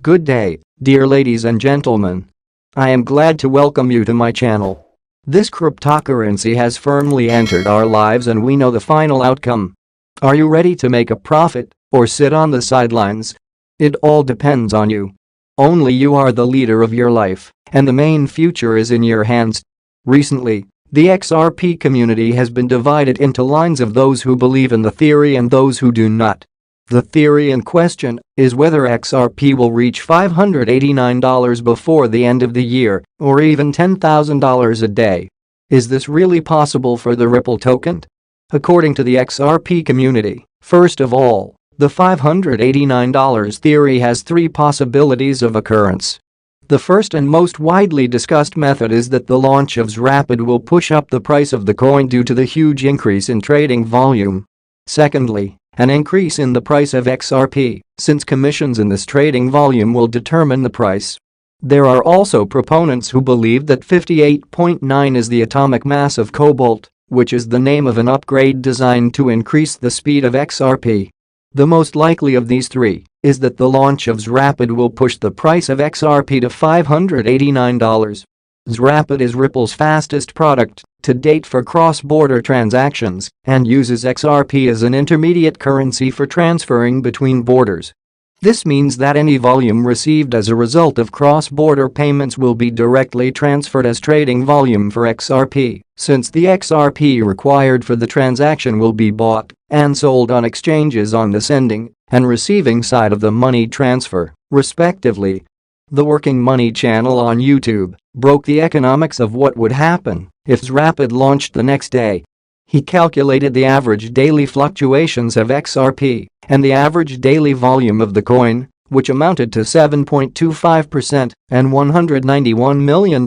Good day, dear ladies and gentlemen. I am glad to welcome you to my channel. This cryptocurrency has firmly entered our lives and we know the final outcome. Are you ready to make a profit or sit on the sidelines? It all depends on you. Only you are the leader of your life, and the main future is in your hands. Recently, the XRP community has been divided into lines of those who believe in the theory and those who do not. The theory in question is whether XRP will reach $589 before the end of the year or even $10,000 a day. Is this really possible for the Ripple token? According to the XRP community, first of all, the $589 theory has three possibilities of occurrence. The first and most widely discussed method is that the launch of XRP will push up the price of the coin due to the huge increase in trading volume. Secondly, an increase in the price of XRP, since commissions in this trading volume will determine the price. There are also proponents who believe that 58.9 is the atomic mass of cobalt, which is the name of an upgrade designed to increase the speed of XRP. The most likely of these three is that the launch of XRP will push the price of XRP to $589. XRP is Ripple's fastest product to date for cross-border transactions and uses XRP as an intermediate currency for transferring between borders. This means that any volume received as a result of cross-border payments will be directly transferred as trading volume for XRP, since the XRP required for the transaction will be bought and sold on exchanges on the sending and receiving side of the money transfer, respectively. The Working Money channel on YouTube broke the economics of what would happen if XRP launched the next day. He calculated the average daily fluctuations of XRP and the average daily volume of the coin, which amounted to 7.25% and $191 million,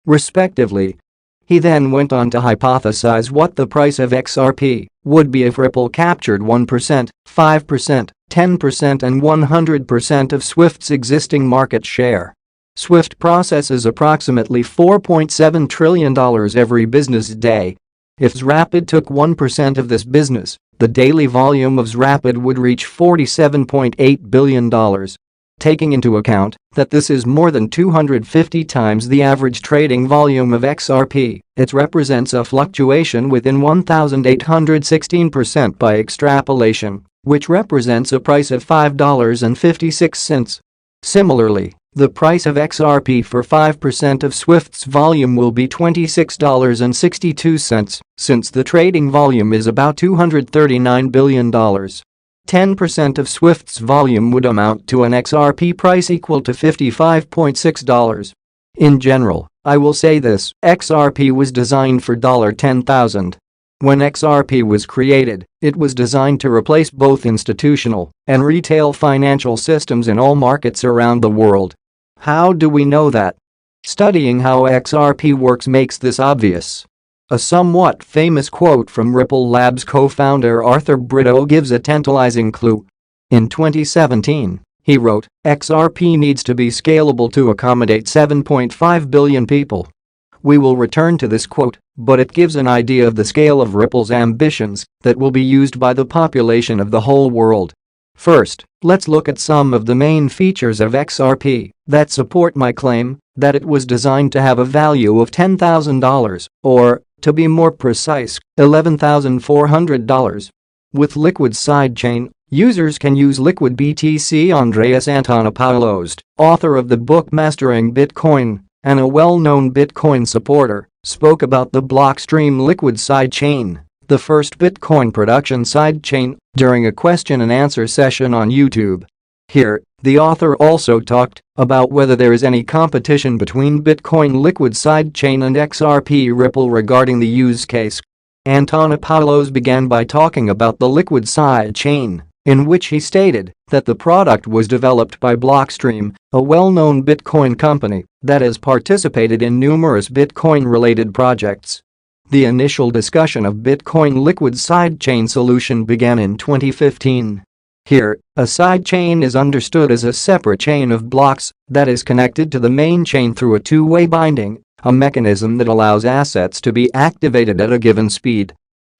respectively. He then went on to hypothesize what the price of XRP would be if Ripple captured 1%, 5%, 10% and 100% of Swift's existing market share. Swift processes approximately $4.7 trillion every business day. If XRP took 1% of this business, the daily volume of XRP would reach $47.8 billion. Taking into account that this is more than 250 times the average trading volume of XRP, it represents a fluctuation within 1,816% by extrapolation, which represents a price of $5.56. Similarly, the price of XRP for 5% of Swift's volume will be $26.62, since the trading volume is about $239 billion. 10% of Swift's volume would amount to an XRP price equal to $55.6. In general, I will say this: XRP was designed for $10,000. When XRP was created, it was designed to replace both institutional and retail financial systems in all markets around the world. How do we know that? Studying how XRP works makes this obvious. A somewhat famous quote from Ripple Labs co-founder Arthur Brito gives a tantalizing clue. In 2017, he wrote, "XRP needs to be scalable to accommodate 7.5 billion people." We will return to this quote, but it gives an idea of the scale of Ripple's ambitions that will be used by the population of the whole world. First, let's look at some of the main features of XRP that support my claim that it was designed to have a value of $10,000, or, to be more precise, $11,400. With Liquid sidechain, users can use Liquid BTC. Andreas Antonopoulos, author of the book Mastering Bitcoin and a well-known Bitcoin supporter, spoke about the Blockstream Liquid sidechain, the first Bitcoin production sidechain, during a question-and-answer session on YouTube. Here, the author also talked about whether there is any competition between Bitcoin Liquid sidechain and XRP Ripple regarding the use case. Antonopoulos began by talking about the Liquid sidechain, in which he stated that the product was developed by Blockstream, a well-known Bitcoin company that has participated in numerous Bitcoin-related projects. The initial discussion of Bitcoin Liquid sidechain solution began in 2015. Here, a sidechain is understood as a separate chain of blocks that is connected to the main chain through a two-way binding, a mechanism that allows assets to be activated at a given speed.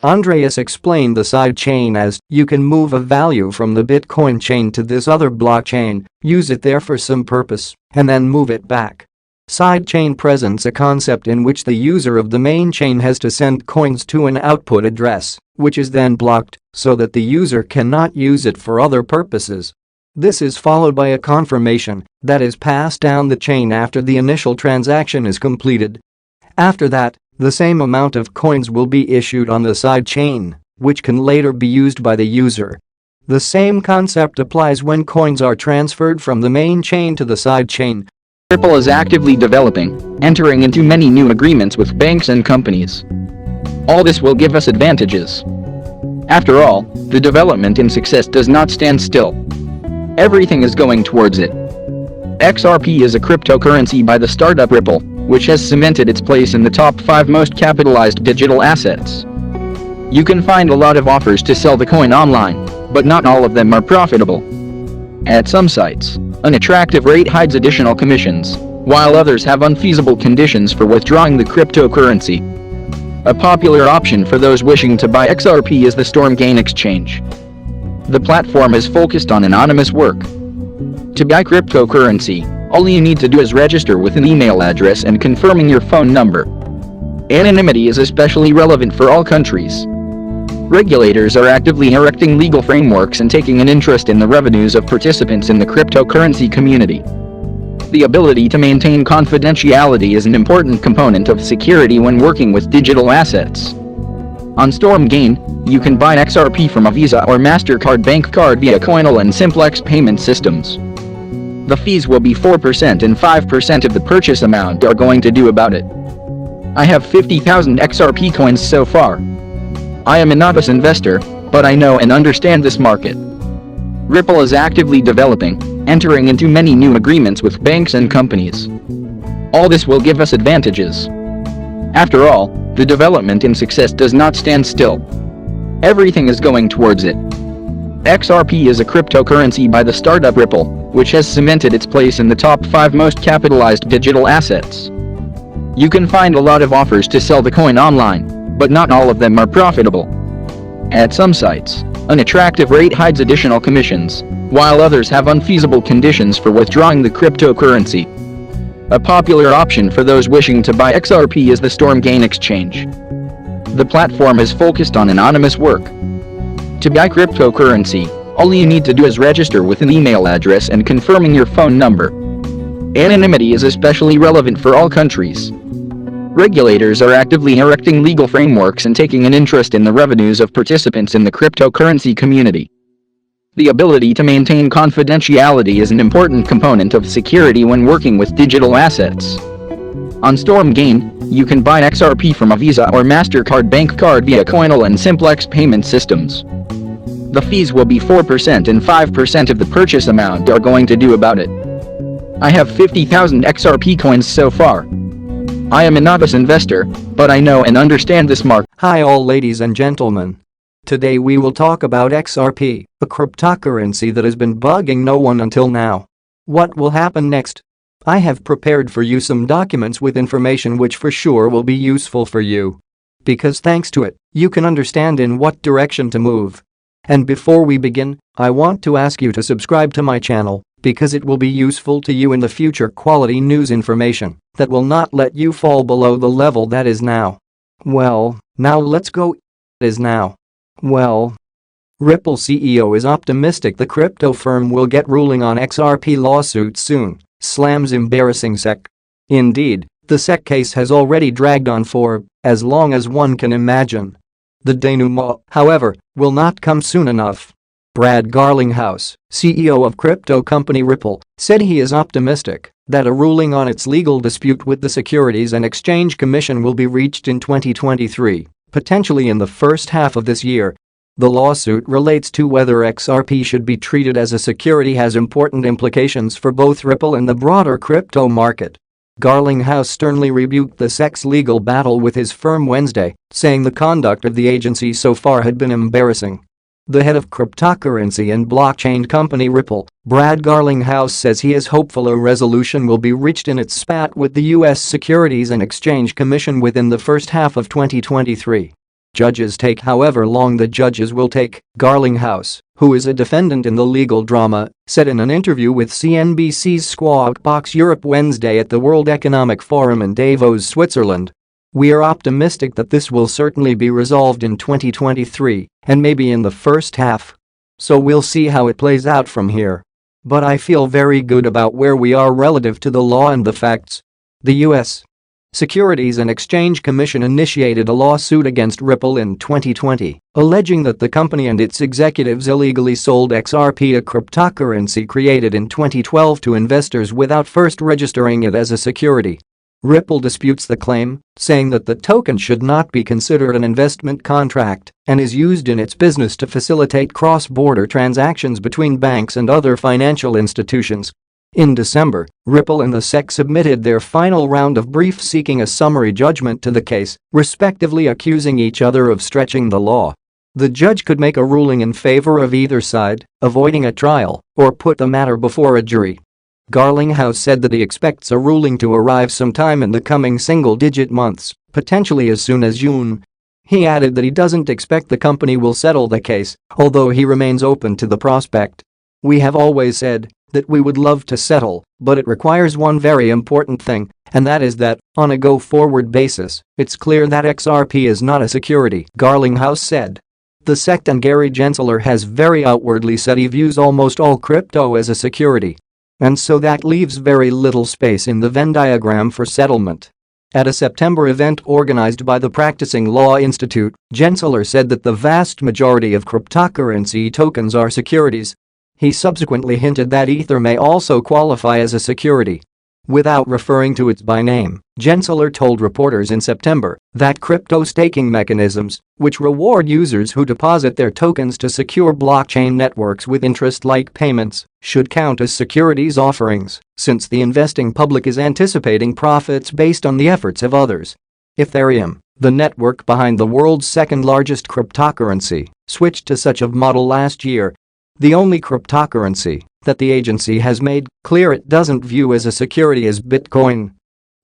Andreas explained the sidechain as, you can move a value from the Bitcoin chain to this other blockchain, use it there for some purpose, and then move it back. Sidechain presents a concept in which the user of the main chain has to send coins to an output address, which is then blocked, so that the user cannot use it for other purposes. This is followed by a confirmation that is passed down the chain after the initial transaction is completed. After that, the same amount of coins will be issued on the sidechain, which can later be used by the user. The same concept applies when coins are transferred from the main chain to the sidechain. Ripple is actively developing, entering into many new agreements with banks and companies. All this will give us advantages. After all, the development in success does not stand still. Everything is going towards it. XRP is a cryptocurrency by the startup Ripple, which has cemented its place in the top 5 most capitalized digital assets. You can find a lot of offers to sell the coin online, but not all of them are profitable. At some sites, an attractive rate hides additional commissions, while others have unfeasible conditions for withdrawing the cryptocurrency. A popular option for those wishing to buy XRP is the Stormgain exchange. The platform is focused on anonymous work. To buy cryptocurrency, all you need to do is register with an email address and confirming your phone number. Anonymity is especially relevant for all countries. Regulators are actively erecting legal frameworks and taking an interest in the revenues of participants in the cryptocurrency community. The ability to maintain confidentiality is an important component of security when working with digital assets. On Stormgain, you can buy XRP from a Visa or MasterCard bank card via Coinal and Simplex payment systems. The fees will be 4% and 5% of the purchase amount are going to do about it. I have 50,000 XRP coins so far. I am a novice investor, but I know and understand this market. Ripple is actively developing, entering into many new agreements with banks and companies. All this will give us advantages. After all, the development in success does not stand still. Everything is going towards it. XRP is a cryptocurrency by the startup Ripple, which has cemented its place in the top 5 most capitalized digital assets. You can find a lot of offers to sell the coin online, but not all of them are profitable. At some sites, an attractive rate hides additional commissions, while others have unfeasible conditions for withdrawing the cryptocurrency. A popular option for those wishing to buy XRP is the Stormgain exchange. The platform is focused on anonymous work. To buy cryptocurrency, all you need to do is register with an email address and confirming your phone number. Anonymity is especially relevant for all countries. Regulators are actively erecting legal frameworks and taking an interest in the revenues of participants in the cryptocurrency community. The ability to maintain confidentiality is an important component of security when working with digital assets. On Stormgain, you can buy XRP from a Visa or MasterCard bank card via Coinal and Simplex payment systems. The fees will be 4% and 5% of the purchase amount are going to do about it. I have 50,000 XRP coins so far. I am a novice investor, but I know and understand this market. Hi all ladies and gentlemen. Today we will talk about XRP, a cryptocurrency that has been bugging no one until now. What will happen next? I have prepared for you some documents with information which for sure will be useful for you. Because thanks to it, you can understand in what direction to move. And before we begin, I want to ask you to subscribe to my channel, because it will be useful to you in the future quality news information that will not let you fall below the level that is now. Well, now let's go. Is now. Well, Ripple CEO is optimistic the crypto firm will get ruling on XRP lawsuit soon, slams embarrassing SEC. Indeed, the SEC case has already dragged on for as long as one can imagine. The denouement, however, will not come soon enough. Brad Garlinghouse, CEO of crypto company Ripple, said he is optimistic that a ruling on its legal dispute with the Securities and Exchange Commission will be reached in 2023, potentially in the first half of this year. The lawsuit relates to whether XRP should be treated as a security, has important implications for both Ripple and the broader crypto market. Garlinghouse sternly rebuked the SEC's legal battle with his firm Wednesday, saying the conduct of the agency so far had been embarrassing. The head of cryptocurrency and blockchain company Ripple, Brad Garlinghouse, says he is hopeful a resolution will be reached in its spat with the U.S. Securities and Exchange Commission within the first half of 2023. Judges take however long the judges will take, Garlinghouse, who is a defendant in the legal drama, said in an interview with CNBC's Squawk Box Europe Wednesday at the World Economic Forum in Davos, Switzerland. We are optimistic that this will certainly be resolved in 2023 and maybe in the first half. So we'll see how it plays out from here. But I feel very good about where we are relative to the law and the facts. The U.S. Securities and Exchange Commission initiated a lawsuit against Ripple in 2020, alleging that the company and its executives illegally sold XRP, a cryptocurrency created in 2012 to investors without first registering it as a security. Ripple disputes the claim, saying that the token should not be considered an investment contract and is used in its business to facilitate cross-border transactions between banks and other financial institutions. In December, Ripple and the SEC submitted their final round of briefs seeking a summary judgment to the case, respectively accusing each other of stretching the law. The judge could make a ruling in favor of either side, avoiding a trial, or put the matter before a jury. Garlinghouse said that he expects a ruling to arrive sometime in the coming single-digit months, potentially as soon as June. He added that he doesn't expect the company will settle the case, although he remains open to the prospect. We have always said that we would love to settle, but it requires one very important thing, and that is that, on a go-forward basis, it's clear that XRP is not a security, Garlinghouse said. The SEC and Gary Gensler has very outwardly said he views almost all crypto as a security. And so that leaves very little space in the Venn diagram for settlement. At a September event organized by the Practicing Law Institute, Gensler said that the vast majority of cryptocurrency tokens are securities. He subsequently hinted that Ether may also qualify as a security. Without referring to it by name, Gensler told reporters in September that crypto staking mechanisms, which reward users who deposit their tokens to secure blockchain networks with interest-like payments, should count as securities offerings, since the investing public is anticipating profits based on the efforts of others. Ethereum, the network behind the world's second-largest cryptocurrency, switched to such a model last year. The only cryptocurrency that the agency has made clear it doesn't view as a security is Bitcoin.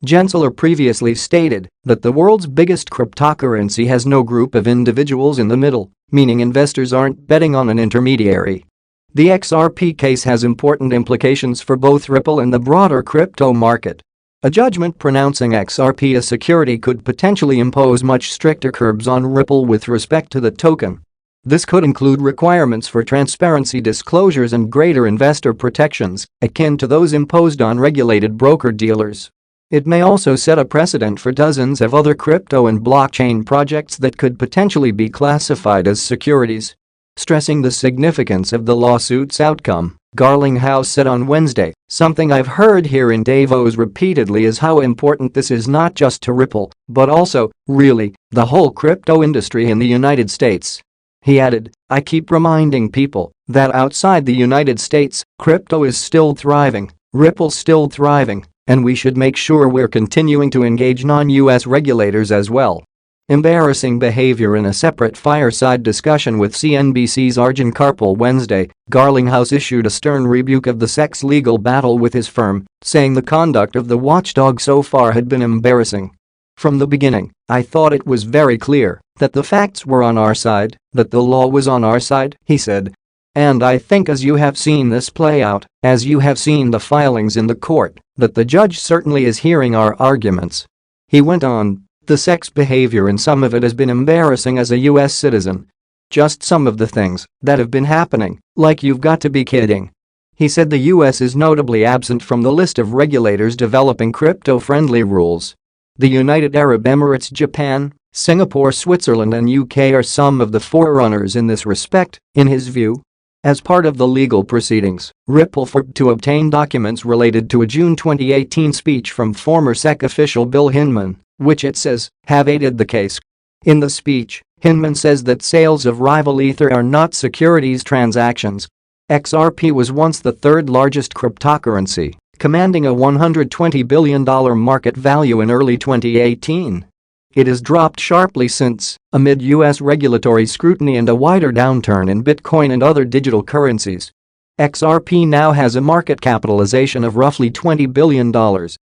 Gensler previously stated that the world's biggest cryptocurrency has no group of individuals in the middle, meaning investors aren't betting on an intermediary. The XRP case has important implications for both Ripple and the broader crypto market. A judgment pronouncing XRP a security could potentially impose much stricter curbs on Ripple with respect to the token. This could include requirements for transparency disclosures and greater investor protections, akin to those imposed on regulated broker-dealers. It may also set a precedent for dozens of other crypto and blockchain projects that could potentially be classified as securities. Stressing the significance of the lawsuit's outcome, Garlinghouse said on Wednesday, "Something I've heard here in Davos repeatedly is how important this is not just to Ripple, but also, really, the whole crypto industry in the United States." He added, "I keep reminding people that outside the United States, crypto is still thriving, Ripple's still thriving, and we should make sure we're continuing to engage non-US regulators as well." Embarrassing behavior. In a separate fireside discussion with CNBC's Arjun Karpal Wednesday, Garlinghouse issued a stern rebuke of the SEC's legal battle with his firm, saying the conduct of the watchdog so far had been embarrassing. "From the beginning, I thought it was very clear that the facts were on our side, that the law was on our side," he said. "And I think as you have seen this play out, as you have seen the filings in the court, that the judge certainly is hearing our arguments." He went on, "The SEC's behavior in some of it has been embarrassing as a US citizen. Just some of the things that have been happening, like you've got to be kidding." He said the US is notably absent from the list of regulators developing crypto-friendly rules. The United Arab Emirates, Japan, Singapore, Switzerland and UK are some of the forerunners in this respect, in his view. As part of the legal proceedings, Ripple fought to obtain documents related to a June 2018 speech from former SEC official Bill Hinman, which it says have aided the case. In the speech, Hinman says that sales of rival Ether are not securities transactions. XRP was once the third largest cryptocurrency, commanding a $120 billion market value in early 2018. It has dropped sharply since, amid US regulatory scrutiny and a wider downturn in Bitcoin and other digital currencies. XRP now has a market capitalization of roughly $20 billion,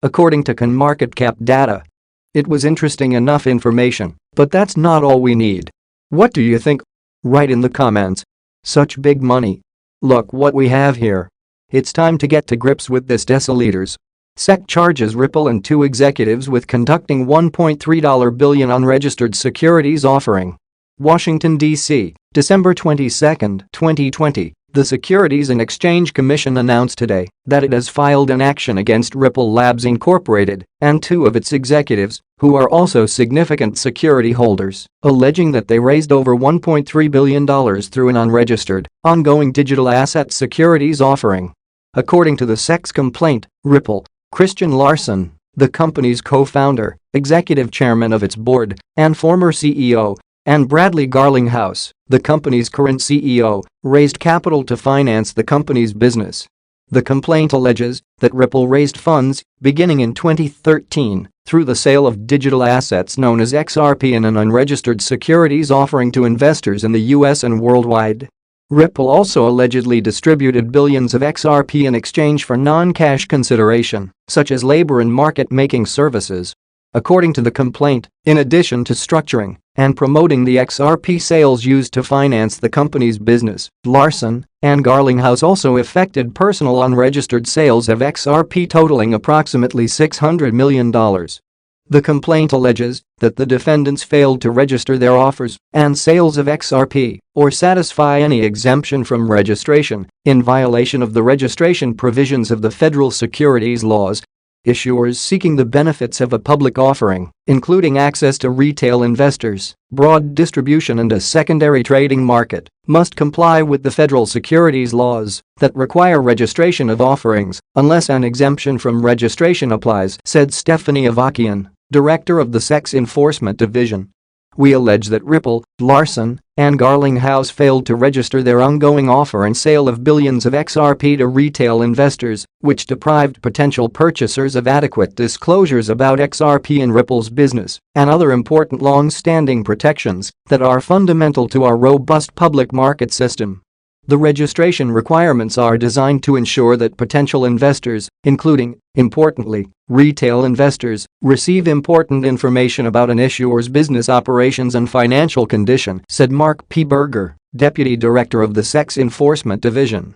according to CoinMarketCap data. It was interesting enough information, but that's not all we need. What do you think? Write in the comments. Such big money. Look what we have here. It's time to get to grips with this deciliters. SEC charges Ripple and two executives with conducting $1.3 billion unregistered securities offering. Washington, D.C., December 22, 2020. The Securities and Exchange Commission announced today that it has filed an action against Ripple Labs Incorporated and two of its executives, who are also significant security holders, alleging that they raised over $1.3 billion through an unregistered, ongoing digital asset securities offering. According to the SEC's complaint, Ripple, Christian Larson, the company's co-founder, executive chairman of its board, and former CEO, and Bradley Garlinghouse, the company's current CEO, raised capital to finance the company's business. The complaint alleges that Ripple raised funds, beginning in 2013, through the sale of digital assets known as XRP in an unregistered securities offering to investors in the US and worldwide. Ripple also allegedly distributed billions of XRP in exchange for non-cash consideration, such as labor and market-making services. According to the complaint, in addition to structuring and promoting the XRP sales used to finance the company's business, Larson and Garlinghouse also effected personal unregistered sales of XRP totaling approximately $600 million. The complaint alleges that the defendants failed to register their offers and sales of XRP or satisfy any exemption from registration in violation of the registration provisions of the federal securities laws. Issuers seeking the benefits of a public offering, including access to retail investors, broad distribution and a secondary trading market, must comply with the federal securities laws that require registration of offerings unless an exemption from registration applies, said Stephanie Avakian, director of the SEC's Enforcement Division. We allege that Ripple, Larson, and Garlinghouse failed to register their ongoing offer and sale of billions of XRP to retail investors, which deprived potential purchasers of adequate disclosures about XRP and Ripple's business and other important long-standing protections that are fundamental to our robust public market system. The registration requirements are designed to ensure that potential investors, including, importantly, retail investors, receive important information about an issuer's business operations and financial condition, said Mark P. Berger, deputy director of the SEC's Enforcement Division.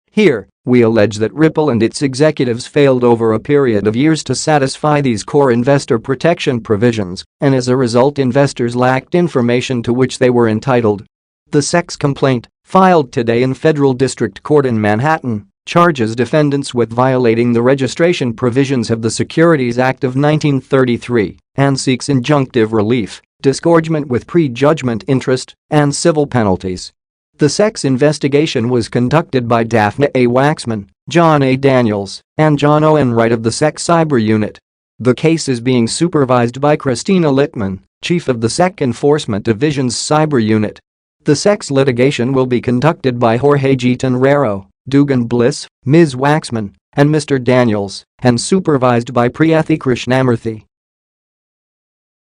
Here, we allege that Ripple and its executives failed over a period of years to satisfy these core investor protection provisions, and as a result investors lacked information to which they were entitled. The SEC's complaint, filed today in Federal District Court in Manhattan, charges defendants with violating the registration provisions of the Securities Act of 1933 and seeks injunctive relief, disgorgement with prejudgment interest, and civil penalties. The SEC's investigation was conducted by Daphne A. Waxman, John A. Daniels, and John O. Enright of the SEC Cyber Unit. The case is being supervised by Christina Littman, chief of the SEC Enforcement Division's Cyber Unit. The SEC's litigation will be conducted by Jorge G. Tenrero, Dugan Bliss, Ms. Waxman, and Mr. Daniels, and supervised by Priyathi Krishnamurthy.